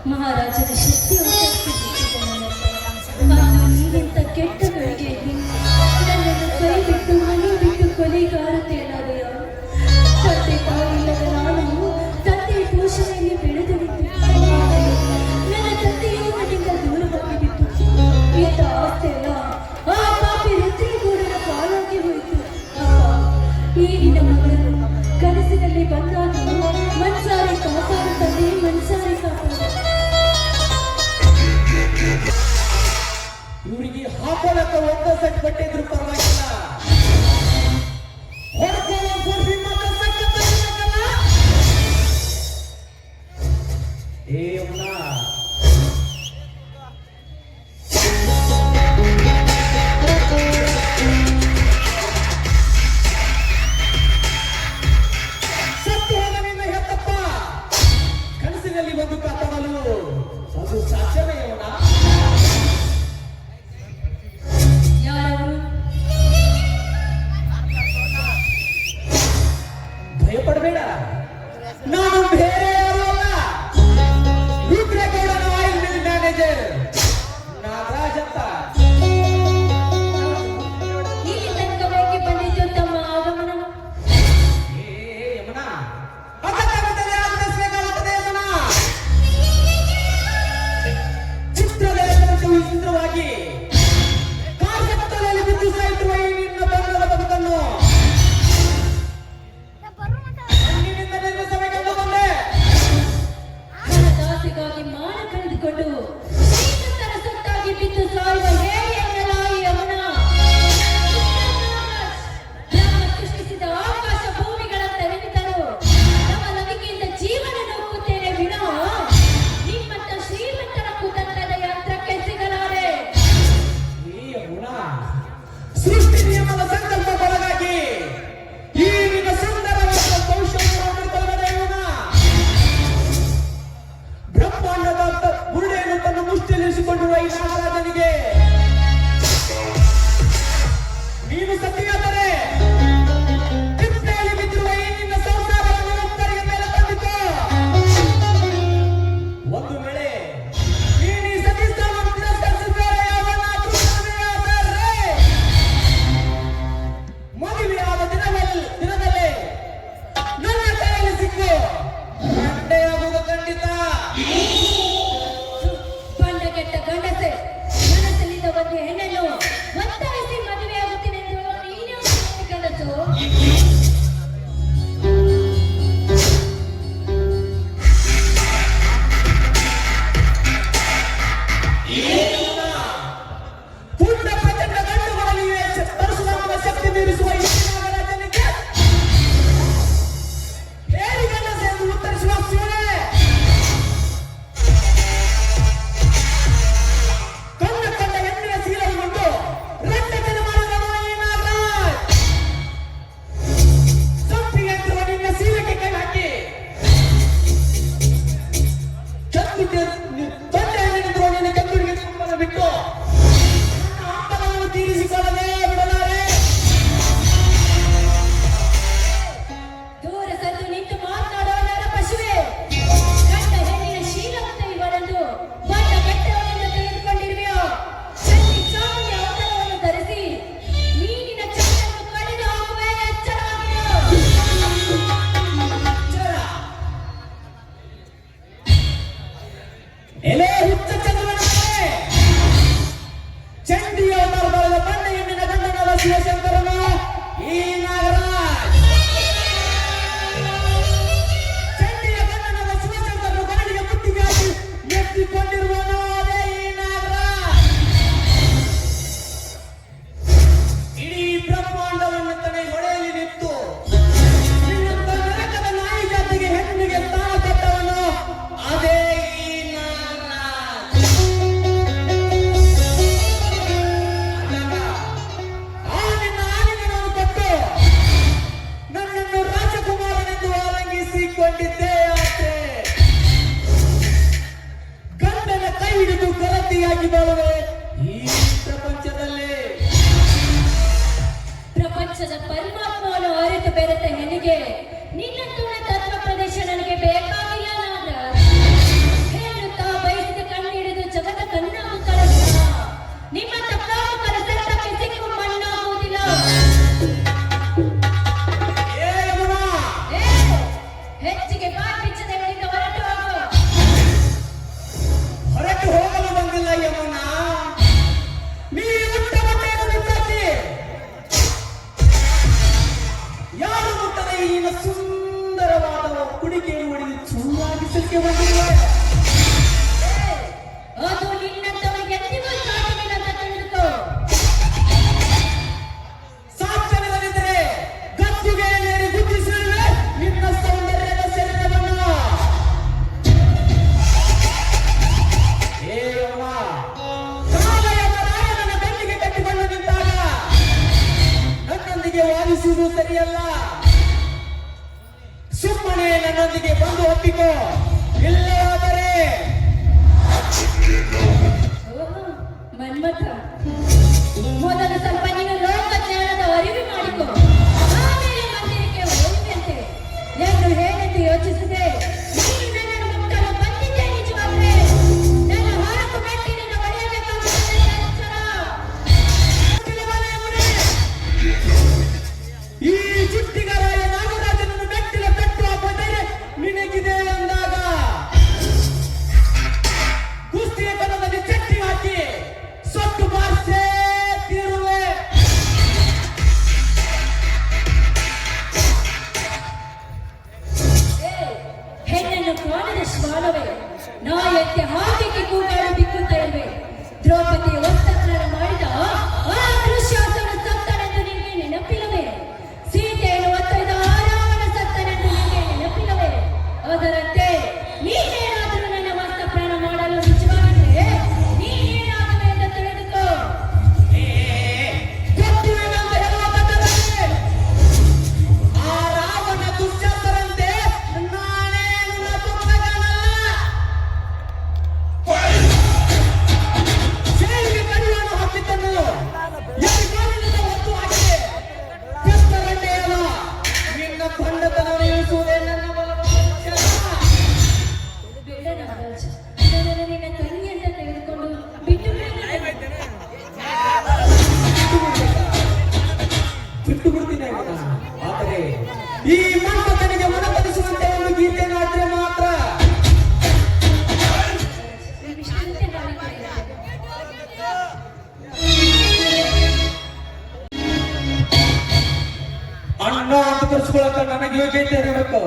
ಮಹಾರಾಜನ ಶಕ್ತಿಯ ನೀನಿಂತ ಕೆಟ್ಟ ಗಳಿಗೆ ನನ್ನನ್ನು ಕೈ ಬಿಟ್ಟು ಮನೆ ಬಿಟ್ಟು ಕೊಲೆಗಾರುತ್ತೇನಾದೆಯ ತಂದೆ ತಾಯಿಲ್ಲದ ನಾನು ತಂದೆಯ ಪೋಷಣೆಯಲ್ಲಿ ಬೆಳೆದು ನನ್ನ ತಂದೆಯು ನನ್ನಿಂದ ದೂರವಾಗಿಬಿಟ್ಟು ಇದ್ದ ಆಸ್ತಿ ಅಲ್ಲ ಆ ಪಾಪಿ ರುದ್ರೇಗೌಡನ ಪಾಲಾಗಿ ಹೋಯಿತು. ಈ ನಿನ್ನ ಮಗಳನ್ನು ಕನಸಿನಲ್ಲಿ ಬಂದಾಗ ಮನ್ಸಾರೆ ಕಾಪಾಡುತ್ತದೆ, ಮನ್ಸಾರೆ ಕಾಪಾಡು. ಇವರಿಗೆ ಹಾಕೊಳ್ಳಕ್ಕ ಒಂದ ಸೆಟ್ ಬಟ್ಟಿದ್ರು ಪರವಾಗಿಲ್ಲ, ಕನಸಿನಲ್ಲಿ ಒಂದು ಕಾಪಾಡಲು ಅದು ಸಾಧ್ಯವೇ ಅವನ? ಭಯಪಡಬೇಡ, ನಾನು ಬೇರೆ ಯಾರು ಅಲ್ಲ, ರುದ್ರೇಗೌಡನ ಆಯಿಲ್ ಮಿಲ್ ಮ್ಯಾನೇಜರ್ ನಾಗರಾಜ್ ಅಂತ. ಇಲ್ಲಿ ತನಕ ಬೇಕೆ ಬಂದಿದ್ದು ತಮ್ಮ ಆಗಮನ. ಯಮುನಾ, ಅಗತ್ಯವಿದ್ದರೆ ಆಗಮಿಸಬೇಕಾಗುತ್ತದೆ ಯಮುನಾ. ಚಿತ್ರದಲ್ಲಿ ವಿಚಿತ್ರವಾಗಿ ಕಾರ್ಯಕರ್ತರಲ್ಲಿ ಬಿದ್ದು ಸಾಯಿಸುವ ಈ ನಿನ್ನ ಬಂಧದ ಬದುಕನ್ನು ಹಣದಾಸೆಗಾಗಿ ಮಾನ ಕಳೆದುಕೊಂಡು ಶ್ರೀಮಂತರ ಸೊತ್ತಾಗಿ ಬಿದ್ದು ಸಾಯುವ ಹೇಳಿ ಎನ್ನಲ ಈ ಯಮುನ. ಬ್ರಹ್ಮ ಸೃಷ್ಟಿಸಿದ ಆಕಾಶ ಭೂಮಿಗಳಂತ ನಿಂತರು ನಮ್ಮ ನಂಬಿಕೆಯಿಂದ ಜೀವನ ನೋಡುತ್ತೇನೆ ವಿನಃ ನಿಮ್ಮಂತ ಶ್ರೀಮಂತರ ಕುತಂತ್ರದ ಯಂತ್ರಕ್ಕೆ ಸಿಗಲಾರೆ. ಈ ಯಮುನಾ, ಸೃಷ್ಟಿ ನಿಯಮದ ಸಂಕಲ್ಪಕ್ಕೊಳಗಾಗಿ ಈ ನಿನ್ನ ಸುಂದರವಾದ ಕೌಶಲ್ಯವನ್ನು ಯಮುನಾ. ಬ್ರಹ್ಮಾಂಡದ ಬುರುಡೆಯನ್ನು ತನ್ನ ಮುಷ್ಟಿಯಲ್ಲಿರಿಸಿಕೊಂಡಿರುವ ಈ ನಾಗರಾಜನಿಗೆ ನೀನು ಸತಿಯಾದರೆ ತಿಪ್ಪೆಯಲ್ಲಿ ಬಿದ್ದಿರುವ ಈ ನಿನ್ನ ಸಂಸಾರವನ್ನು ಒಬ್ಬರಿಗೆ ಮೇಲೆ ತಂದಿತು. ಒಂದು ವೇಳೆ ನೀನು ಈ ಸತಿ ಸ್ಥಾನವನ್ನು ತಿರಸ್ಕರಿಸಿದರೆ ಮದುವೆಯಾದ ದಿನದಲ್ಲೇ ನನ್ನ ಕೈಯಲ್ಲಿ ಸಿಕ್ಕು ಗಂಡೆಯಾಗುವುದು ಖಂಡಿತ. ಬಂಡಗೆಟ್ಟ ಗಂಡಸೆ, ಮನಸ್ಸಲ್ಲಿದ್ದ ಒಂದು ಹೆಣ್ಣನ್ನು ಒತ್ತಾಯಿಸಿ ಮದುವೆಯಾಗುತ್ತೇನೆ ಎಂದು ನೀನೇ ಗಂಡಸು. ಪುಟ್ಟ ಪ್ರಚಂಡ ಗಂಡುಗಳಲ್ಲಿ ಪರಶುರಾಮನ ಶಕ್ತಿ ಮೀರಿಸುವ ಈ ನಾಗರಾಜನಿಗೆ ಹೇಳಿ ಗಂಡಸೆ ಎಂದು ಉತ್ತರಿಸುವ ಶಿವನೇ. ಕಂಡ ಎಣ್ಣೆಯ ಸೀಲವನ್ನು ರಕ್ತವನ್ನು ಮಾಡಿದವ ಈ ನಾಗರಾಜ್. ಸಂಪಿಗೆ ಅಂತಿರುವ ನಿನ್ನ ಸೀಲಕ್ಕೆ ಕೈ ಹಾಕಿ ತೊಂದರೆ ನಿಂತಿರುವ ನಿನ್ನ ಕತ್ತುರಿಗೆ ತುಂಬಲು ಬಿಟ್ಟು ನನ್ನ ಆಪದವನ್ನು ತೀರಿಸಿಕೊಳ್ಳದೆ ಬಿಡಲಾರೆ. ದೂರ ಸದ್ದು ನಿಂತು ಮಾತನಾಡೋ ನರ ಪಶುವೆ, ಗಂಡ ಹೆಣ್ಣಿನ ಶೀಲವಂತ ಇವರೆಂದು ಬಣ್ಣ ಬೆಟ್ಟವನ್ನು ತೆಗೆದುಕೊಂಡಿರುವೆಯೋ? ಚಂಡಿ ಚಾಮುಂಡಿ ಅವತಾರವನ್ನು ಧರಿಸಿ ನೀನಿನ ಚಂಡನ್ನು ಕಡಿದು ಹಾಕುವೆ. ಎಚ್ಚರವಾಗಿರು. ಎಲೆ ಹುಚ್ಚ ಚಂದ್ರನೇ, ಚಂಡಿಯ ಅವತಾರದ ಬಣ್ಣ ಹೆಣ್ಣಿನ ಗಂಡನಾದ ಶಿವಶಂಕರನು ಈ ನಾಗರಾಜ್. ಚಂಡಿಯ ಗಂಡನಾದ ಶಿವಶಂಕರನು ಗಂಡಿಗೆ ಮುತ್ತಿಗೆ ಹಾಕಿ ಎತ್ತಿಕೊಂಡಿರುವನು ಅದೇ ಈ ನಾಗರಾಜ್. ಇಡೀ ಬ್ರಹ್ಮಾಂಡವನ್ನು ತನ್ನ ಹೊಳೆಯಲ್ಲಿ ನಿಂತು ನಿನ್ನಂತ ನರಕದ ನಾಯಿ ಜಾತಿಗೆ ಹೆಣ್ಣಿಗೆ ಸ್ಥಾನ ಕೊಟ್ಟವನು ಅದೇ ಈ ನಾಗರಾಜ್. ಅಂದಾಗ ಆ ನಿನ್ನ ಆಲಿಂಗನವನ್ನು ಕೊಟ್ಟು ನನ್ನನ್ನು ರಾಜಕುಮಾರನೆಂದು ಆಲಂಗಿಸಿಕೊಂಡಿದ್ದೇ ಆದ್ರೆ ಗಂಡನ ಕೈ ಹಿಡಿದು ಗಲತಿಯಾಗಿ ಬಾಳುವೆ ಈ ಪ್ರಪಂಚದಲ್ಲಿ. ಪ್ರಪಂಚದ ಪರಮಾತ್ಮವನ್ನು ಅರಿತು ಬೆರೆತ ಹೆಣ್ಣಿಗೆ ನಿನ್ನಂತಹ ತತ್ವ ಪ್ರದೇಶ ನನಗೆ ಬೇಕಾಗಿಲ್ಲ. ನಾಗರಾಜ್ ಹೇಳುತ್ತಾ ಮುಗಿಸಲಿಕ್ಕೆ ಬಂದಿರುವ ಅದು ನಿನ್ನಂತವರಿಗೆ ಎಂದಿಗೂ ಸಾಧ್ಯವಿಲ್ಲ ಅಂತ ತಿಳಿದುಕೋ. ಸಾಧ್ಯವಿಲ್ಲದಿದ್ದರೆ ಗದ್ದುಗೆ ನೇರಿ ಗುದ್ದಿಸಿರುವೆ ನಿನ್ನ ಸೌಂದರ್ಯದ ಶರೀರವನ್ನು. ಏಯವ್ವ, ಕಾಲಯದ ರಾಯನನ್ನ ಬೆನ್ನಿಗೆ ಕಟ್ಟಿಕೊಂಡು ನಿಂತಾಗ ನನ್ನೊಂದಿಗೆ ವಾದಿಸುವುದು ಸರಿಯಲ್ಲ. ಸುಮ್ಮನೆ ನನ್ನೊಂದಿಗೆ ಬಂದು ಒಪ್ಪಿಕೋ, ಇಲ್ಲವಾದರೆ ಓಹೋ, ಮನ್ಮಥ, ಮೊದಲು ಸ್ವಲ್ಪ ನೀನು ಲೋಕ ಜ್ಞಾನದ ಅರಿವು ಮಾಡಿಕೊ, ಆಮೇಲೆ ಮಂದಿರಕ್ಕೆ ಹೋಗುವಂತೆ ಎಂದು ಹೇಳೆಂದು ಯೋಚಿಸಿದೆ. ನೀನು ನನ್ನನ್ನು ಮುಟ್ಟಲು ಬಂದಿದ್ದೆ ನಿಜವಾದ್ರೆ ನನ್ನ ಹೊರತು ಮೆಟ್ಟಿ ನಿನ್ನ ಒಡೆಯಬೇಕಾಗುತ್ತದೆ ಎಚ್ಚರ. ಈ ಚಿಟ್ಟಿಗರಾಯ ನಾಗರಾಜನನ್ನು ಮೆಟ್ಟಿಲ ಪೆಟ್ಟು ಹಾಕುವ ಧೈರ್ಯ ನಿನಗಿದೆ ಅಂದಾಗ ಕುಸ್ತಿಯ ಕಣದಲ್ಲಿ ಚಟ್ಟಿ ಹಾಕಿ ಸೊಟ್ಟು ಬಾರಿಸೇ ತೀರುವೆ. ಹೆಣ್ಣನ್ನು ಕಾಣದ ಶ್ವಾನವೇ, ನಾ ಎತ್ತೆ ಹಾಕಿಗೆ ಕೂಗಾಡಿ ಬಿಕ್ಕುತ್ತಾ ಇರುವೆ. ದ್ರೌಪದಿಯ ವಸ್ತ್ರಹರಣ ಮಾಡಿದ ಆ ದುಶ್ಯಾಸನ ಸತ್ತನೆಂದು ನಿನಗೆ ನೆನಪಿಲ್ಲವೇ? ಸೀತೆಯನ್ನು ಒತ್ತೊಯ್ದ ಆ ರಾವಣ ಸತ್ತನೆಂದು ನಿನಗೆ ನೆನಪಿಲ್ಲವೇ? ಅದರಂತೆ ನೀನೇನಾದರೂ ನನ್ನ ವಸ್ತ್ರ ಪ್ರಾಣ ಮಾಡಲು ನಿಜವಾಗಿದ್ರೆ ನೀನೇನಾಗವೆ ಎಂದು ತಿಳಿದುಕೋ. ಗೊತ್ತಿಲ್ಲವೆಂದು ಹೇಳುವ ಬದಲಾಗಿ ಆ ರಾವಣ ದುಶ್ಯಾಸನಂತೆ ನಾನೇನು ತುಂಬಿದನಲ್ಲ. ಸೇವಿಗೆ ಕಣ್ಣನ್ನು ಹಾಕಿದ್ದನು ಎಲ್ಲಿಗೋಲಿನಿಂದ ಒತ್ತು ಹಾಕಿದೆ. ಕೆತ್ತರಣ್ಣೆಯಲ್ಲ, ನಿನ್ನ ಬಂಡತನವನ್ನು ಇಳಿಸುವುದೇ ನನ್ನ ಬಲವಾದ ಕೆಲಸ. ಬೇಡ ನಾಗರಾಜ, ನನ್ನನ್ನು ನಿನ್ನ ತಂಗಿ ಅಂತ ತೆಗೆದುಕೊಂಡು ಬಿಟ್ಟು ಬಿಡುತ್ತೇನೆ. ಬಿಟ್ಟು ಬಿಡ್ತೀನಿ ಅವನ. ಆದರೆ ಈ ಮನ್ಮಥನಿಗೆ ಮನಪಡಿಸುವಂತೆ ಒಂದು ಗೀತೆ ನಾಟ್ಯ ಮಾತ್ರ. ವಿಷ್ಣುವಂತೆ ಹಾಡಿಕೊಳ್ಳುತ್ತೇನೆ. ಅಣ್ಣ ಅಂತ ಕರ್ಸ್ಕೊಳಕ ನನಗೆ ಯೋಗ್ಯತೆ ಇರಬೇಕು,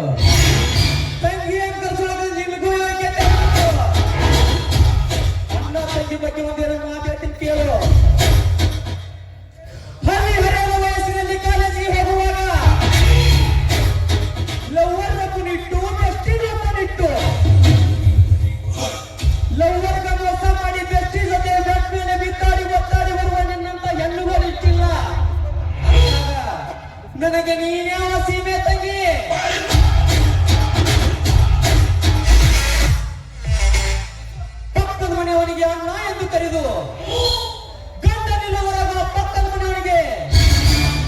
ತಂಗಿ ಅಂತ ಕರ್ಸ್ಕೊಳಕ ನಿನಗೂ ಯೋಗ್ಯತೆ ಇರಬೇಕು. ಅಣ್ಣ ತಂಗಿ ಬಗ್ಗೆ ಒಂದೇನೋ ಮಾತಾಡ್ತೀನಿ ಕೇಳು. ಹರಿಹರದ ವಯಸ್ಸಿನಲ್ಲಿ ಕಾಲೇಜಿಗೆ ಹೋಗುವಾಗ ಲವ್ವರ್ನ ಕುಣಿಟ್ಟು ಬೆಸ್ಟಿನ ನಿಟ್ಟು ಲವ್ವರ್ಗ ಮೋಸ ಮಾಡಿ ಬೆಸ್ಟಿ ಜೊತೆ ಬೆಟ್ ಮೇಲೆ ಬಿತ್ತಾಡಿ ಒತ್ತಾಡಿ ಬರುವ ನಿನ್ನಂತ ಹೆಣ್ಣುಗಳು ಇಷ್ಟಿಲ್ಲ. ನನಗೆ ನೀನ್ಯಾವ ಸೀಮೆ ತಂಗಿ? ಪಕ್ಕದ ಮನೆಯವನಿಗೆ ಅಣ್ಣ ಎಂದು ಕರೆದು ಗಂಡನಿಲ್ಲವರಾಗ ಪಕ್ಕದ ಮನೆಯವನಿಗೆ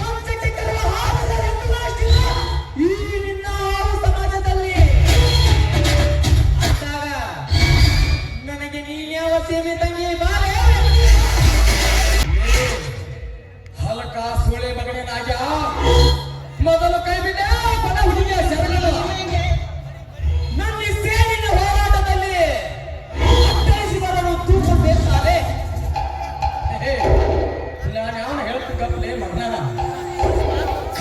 ಮಂಚಕ್ಕೆ ತರುವ ಹಾರದ ಹೆಣ್ಣುಗಳಷ್ಟಿಲ್ಲ ಈ ನಿನ್ನ ಸಮಾಜದಲ್ಲಿ. ಅಂದಾಗ ನನಗೆ ನೀನ್ಯಾವ ಸೀಮೆ ತಂಗಿ? ಬಾರೆ ಹಲಕ ಸೂಳೆ ಮಗನೇ ನಾಗ ಮೊದಲು ಕೈ ಬಿಟ್ಟೆ ಬಡ ಹುಡುಗಿಯ ಶರಣರು. ನನ್ನ ಈ ಸೇನಿನ ಹೋರಾಟದಲ್ಲಿ ಅಟ್ಟಳಿಸಿ ಬರಲು ತೂಕ ಬೇರ್ತಾರೆ. ನಾನು ಯಾವನ ಹೇಳ್ತಿದ್ದಲೇ ಮಗನ,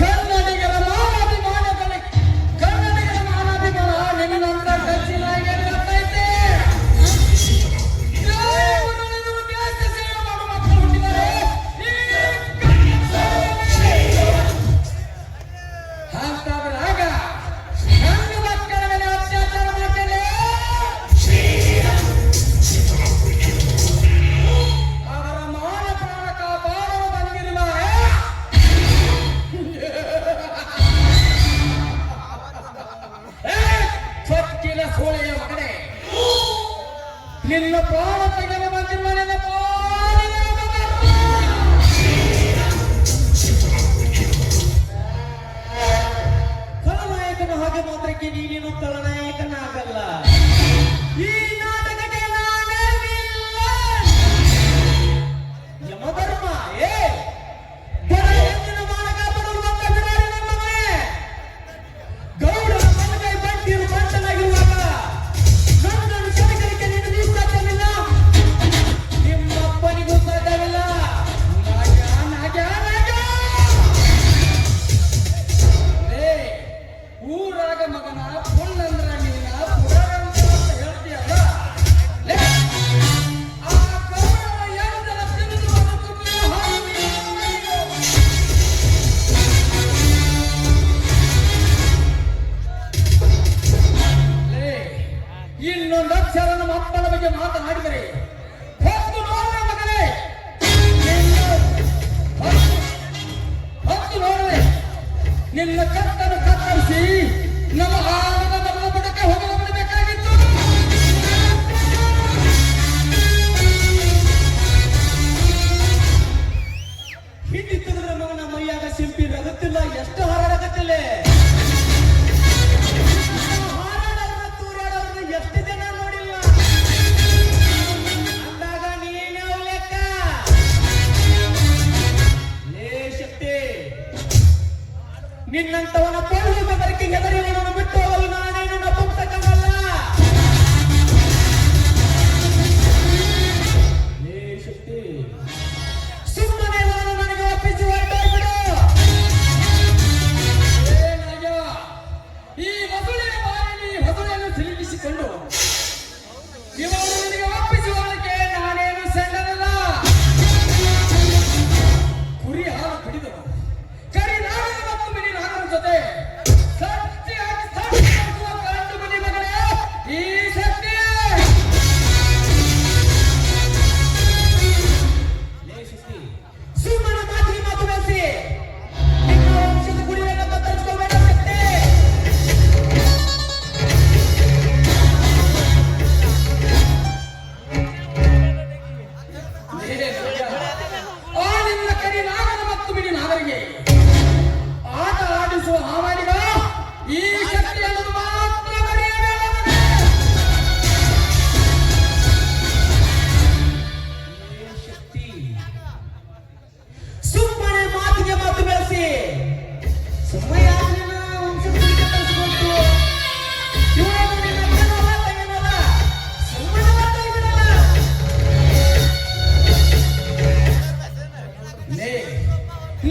ಕನ್ನಡಿಗರ ಮಾನಾಭಿಮಾನ ಕನ್ನಡಿಗರ ಮಾನಾಭಿಮಾನ ನಿನ್ನ ನಂತರ ಕಚ್ಚಿನ ಗೊತ್ತೈತೆ. ದೇಶ ಸೇವೆ ಮಾಡುವ ಮಕ್ಕಳು ಹುಟ್ಟಿದ್ದಾರೆ. ಹಾಗಾಗ ನನ್ನ ಮಕ್ಕಳ ಮೇಲೆ ಅತ್ಯಾಚಾರ ಮಾಡ್ತೇನೆ. ಅವರ ಮಾನ ಪ್ರಾಣ ಕಾಪಾಡಲು ಬಂದಿರುವ ಸೊಕ್ಕಿನ ಸೋಳೆಯ ಮಗನೇ, ನಿನ್ನ ಪ್ರಾಣ ತೆಗೆದು ಬಂದಿರುವ ನಿನ್ನ ಪಾಲಿನ ಮಗ. ಖಳನಾಯಕನ ಹಾಗೆ ಮಾತ್ರಕ್ಕೆ ನೀನೇನು ಖಳನಾಯಕನಾಗಲ್ಲ. ಈ ನಾಟಕಕ್ಕೆ ನಾನೇ ವಿಲ್ಲನ್. ಯಮಧರ್ಮ ಬಡ ಹೆಣ್ಣಿನ ಮಾನಕ ಬರುವಂತ ಬಿಡಾಡಿ ನನ್ನ ಮನೆ. ಗೌಡನ ಮನಗೈ ಬಂಟಿರು ಬಂಟನಾಗಿರುವಾಗ ನನ್ನನ್ನು ಕನಕಲಿಕ್ಕೆ ನಿನಗೂ ಸಾಧ್ಯವಿಲ್ಲ, ನಿಮ್ಮಪ್ಪನಿಗೂ ಸಾಧ್ಯವಿಲ್ಲ. ನಾಗ ಊರಾಗ ಮಗನ ಪುಣ್ಣಂದ್ರ ಇನ್ನೊಂದು ಅಕ್ಷರ ನಮ್ಮ ಅಪ್ಪನ ಬಗ್ಗೆ ಮಾತನಾಡಿದರೆ ಹೊತ್ತು ನೋಡುವೆ ಮಗನೇ, ಹೊತ್ತು ನೋಡುವೆ ನಿನ್ನ ಕತ್ತನ್ನು ಕತ್ತರಿಸಿ ನಮ್ಮ ಆನಂದ ನಮ್ಮ ಬುಡಕ್ಕೆ ಹೋಗಲು ಬಿಡಬೇಕಾಗಿತ್ತು. ಹಿಂದಿತ್ತಂದ್ರೆ ಮಗನ ಮೈಯಾಗ ಸಿಂಪಿ ರಗುತ್ತಿಲ್ಲ, ಎಷ್ಟು ಹಾರಾಡಕತ್ತಿಲ್ಲ. ಹಾರಾಡೋದ್ರ ತೂರಾಡೋದ್ರ ಎಷ್ಟು ಜನ ನೋಡಿಲ್ಲ ಅಂದಾಗ ನೀನೇ ಲೆಕ್ಕ. ಲೇ ಶಕ್ತಿ, ನಿನ್ನಂತವನ ಪೊಳ್ಳು ಬೆದರಿಕೆ ಹೆದರಿಗಳನ್ನು ಬಿಟ್ಟು ಹೋಗಲು ನಾನೇನು ನಪುಂಸಕನಲ್ಲ. ಲೇ ಶಕ್ತಿ, ಸುಮ್ಮನೆ ಅವನು ನನಗೆ ಒಪ್ಪಿಸಿ ಹೊರಟೋಗ್ಬಿಡು. ಈ ಮದುವೆಯ ಬಾಯಲ್ಲಿ ಮದುವೆಯನ್ನು ಸಿಲುಕಿಸಿಕೊಂಡು ಇವನು ನಿನಗೆ ಒಪ್ಪಿಸುವುದಕ್ಕೆ ನಾನೇನು ಸಣ್ಣನಲ್ಲ. ಕುರಿ ಹಾಲು ಕುಡಿದು ಕರಿ ನಾಗರ ಮತ್ತು ಮಿನಿ ನಾಗರ ಜೊತೆ ಸತ್ಯಾಗಿ ಸಾಧಿಸುವ ಗಂಡು ಮನಿ ಮಗನೇ ಈ ಶಕ್ತಿ. ಸುಮ್ಮನೆ ಮಾತಿಗೆ ಮಾತು ಬೆಳೆಸಿ ನಿನ್ನ ವಂಶದ ಗುರಿಯನ್ನು ಕತ್ತರಿಸಿಕೊಳ್ಳಬೇಡ ಶಕ್ತಿ. ಆ ನಿನ್ನ ಕರಿ ನಾಗರ ಮತ್ತು ಮಿಡಿ ನಾಗರಿಗೆ ಆಟ ಆಡಿಸುವ ಹಾವಾಡಿಗ ಈ ಶಕ್ತಿಯನ್ನು ಮಾತ್ರ ಬರೆಯಬೇಡ. ಶಕ್ತಿ, ಸುಮ್ಮನೆ ಮಾತಿಗೆ ಮಾತು ಬೆಳೆಸಿ ಸಮಯ ನಿನ್ನ ವಂಶದ ಗುರಿಗೆ ಕಳಿಸಿಕೊಂಡು ಇವನು ನಿನ್ನ ಅಣ್ಣನಲ್ಲ ತಂಗಿನಲ್ಲ, ಸುಮ್ಮನೆ ಮಾತಾಡ್ಬಿಡಲ್ಲ.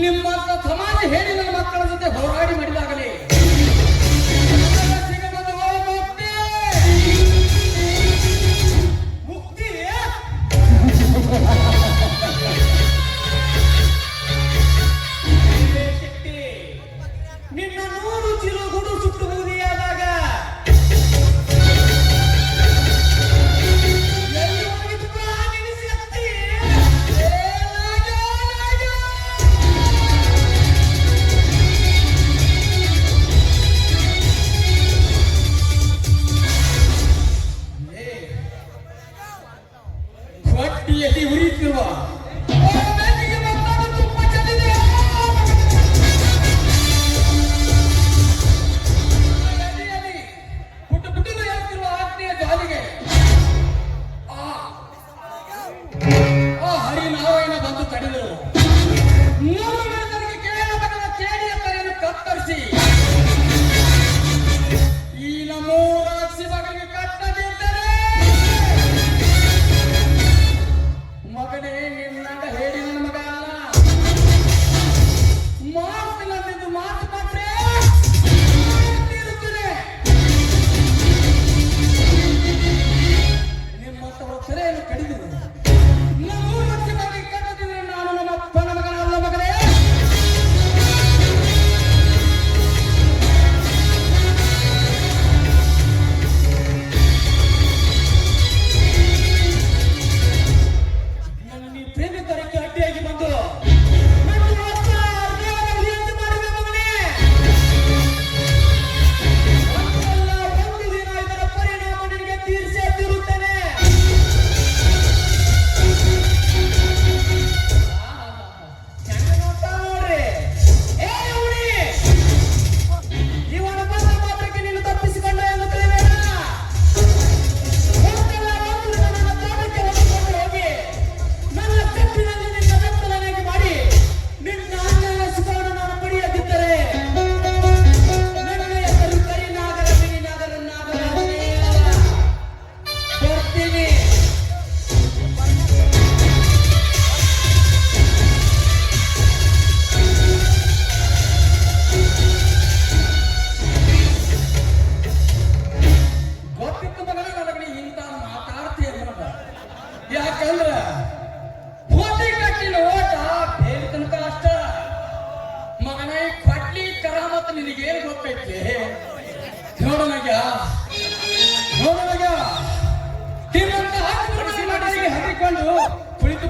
ನಿಮ್ಮಂತ ಸಮಾಜ ಹೇಳಿ ನನ್ನ ಮಕ್ಕಳ ಜೊತೆ ಹೋರಾಡಿ ಮಾಡಿದಾಗಲೇ ಸಿಗಬಹುದು ಮುಕ್ತಿ. ಮುಕ್ತಿ ಶಕ್ತಿ, ನಿನ್ನ 100 ಚೀಲ ಗುಡು ಸುಟ್ಟು ಬೂದಿಯಾದಾಗ ಎಲ್ಲಿ ಹೋಗಿದ್ದಪ್ಪ ನಿನ್ನ ಶಕ್ತಿ? ಹೊಟ್ಟಿಯಲ್ಲಿ ಉರಿಯುತ್ತಿರುವ ಬೆಂಕಿಗೆ ಮತ್ತೊಂದು ತುಪ್ಪ ಚೆಲ್ಲಿದೆ. ನದಿಯಲ್ಲಿ ಪುಟ್ಟು ಪುಟ್ಟಿದು ಏರುತ್ತಿರುವ ಆತ್ಮೀಯ ಜ್ವಾಲಿಗೆ ಆ ಹರಿನಾರಾಯಣ ಬಂದು ತಡೆದರು. ನೂರು ಮೆಣಸನಿಗೆ ಕೇಳಬೇಕಾದ ಕೇಡಿಯ ತಲೆಯನ್ನು ಕತ್ತರಿಸಿ ಈ ನಮ್ಮೂರ ಅಕ್ಷಿ ಮಗನಿಗೆ ಕಟ್ಟದಿದ್ದರೆ ಮಗನೇ ನಿನ್ನಂಗ ಹೇಳಿ ನನ್ನ ಮಗ ಅಲ್ಲ. ಮಾತಿಲ್ಲ ನಿಂದು ಮಾತು ಕೊಟ್ರೆ ಇರುತ್ತದೆ. ನಿಮ್ಮಂತವರ ತಲೆಯನ್ನು ಕಡಿದು ನಮ್ಮೂರ ಅಕ್ಷಿ ಮಗನಿಗೆ ಕಟ್ಟದಿದ್ದರೆ ನಾನು ನಮ್ಮ ಅಪ್ಪನ ಮಗನಲ್ಲ ಮಗನೇ.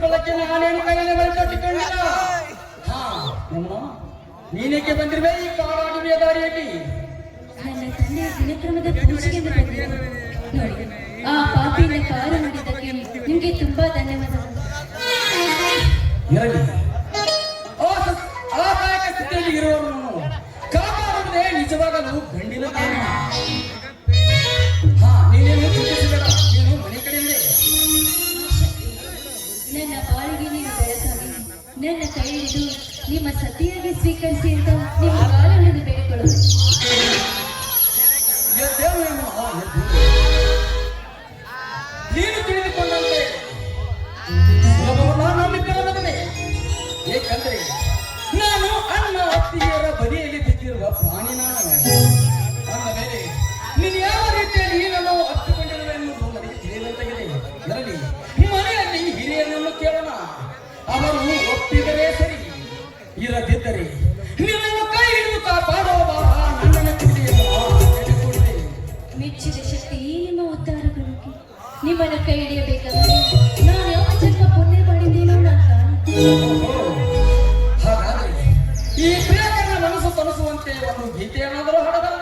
ಬಿಡಿಸಿಕೊಳ್ಳಕ್ಕೆ ನಾನೇನು ಕೈಯಲ್ಲಿ ಮರೆತೊಟ್ಟಿಕೊಂಡಿಲ್ಲ. ಹಾ ನಮ್ಮ ನೀನೇಕೆ ಬಂದಿರುವೆ ಈ ಕಾಡಾಡುವೆಯ ದಾರಿಯಲ್ಲಿ? ನನ್ನ ತಂದೆಯ ದಿನಕ್ರಮದ ಪೂಜೆಗೆ ಬಂದಿದ್ದೆ. ನೋಡಿ, ಆ ಪಾಪಿನ ಕಾಲು ಮಾಡಿದ್ದಕ್ಕೆ ನಿಮ್ಗೆ ತುಂಬಾ ಧನ್ಯವಾದಗಳು. ಇರಲಿ, ಅಸಹಾಯಕ ಸ್ಥಿತಿಯಲ್ಲಿ ಇರುವವರನ್ನು ಕಾಪಾಡುವುದೇ ನಿಜವಾಗಲು ಗಂಡಿನ ಧರ್ಮ. ಹಾ, ನೀನೇನು ಚಿಂತಿಸಬೇಡ, ನೀನು ಮನೆ ಕಡೆಯಲ್ಲೇ. ನನ್ನ ಬಾಳಿಗೆ ನೀವು ಬೆಳಕಾಗಿ ನನ್ನ ಕೈ ಹಿಡಿದು ನಿಮ್ಮ ಸತಿಯಾಗಿ ಸ್ವೀಕರಿಸಿ ಅಂತ ನಿಮ್ಮ ಕಾಲನ್ನು ಬೇಡಿಕೊಳ್ಳುವುದು. ನೀನು ತಿಳಿದುಕೊಂಡಂತೆ ಸುಲಭವಲ್ಲ ನಂಬಿಕೆ ಮಗನೇ. ಏಕೆಂದರೆ ನಾನು ಅಣ್ಣ ಅತ್ತಿಗೆಯರ ಬದಿಯಲ್ಲಿ ಬಿದ್ದಿರುವ ಪ್ರಾಣಿ ನಾನು. ನನ್ನ ಮೇಲೆ ನೀನು ಯಾವ ರೀತಿಯಲ್ಲಿ ನಾನು ಅಪ್ಪಿಕೊಂಡಿರುವೆ ಎನ್ನುವುದು ನನಗೆ ತಿಳಿದಂತಾಗಿದೆ. ಇರಲಿ, ಮನೆಯಲ್ಲಿ ಹಿರಿಯರನ್ನು ಕೇಳೋಣ, ಅವರು ಒಪ್ಪಿದರೆ ಸರಿ, ಇರದಿದ್ದರೆ ನಿನ್ನನ್ನು ಕೈ ಹಿಡಿದು ಕಾಪಾಡುವ ಭಾರ ನನ್ನನ್ನು ತಿಳಿದುಕೊಳ್ಳಿ. ಮೆಚ್ಚಿದ ಶಕ್ತಿ ನಿಮ್ಮ ಉದ್ಧಾರಗಳಿಗೆ ನಿಮ್ಮನ್ನ ಕೈ ಹಿಡಿಯಬೇಕಾದರೆ ನಾನು ಯಾವ ಜನ್ಮ ಪುಣ್ಯ ಮಾಡಿದ್ದೇನೋ ನಾನು ಹಾಗಾದರೆ ಈ ಪ್ರಿಯಕರನ ಮನಸ್ಸು ತನಿಸುವಂತೆ ಒಂದು ಗೀತೆಯನ್ನಾದರೂ ಹಾಡಬಲ್ಲ.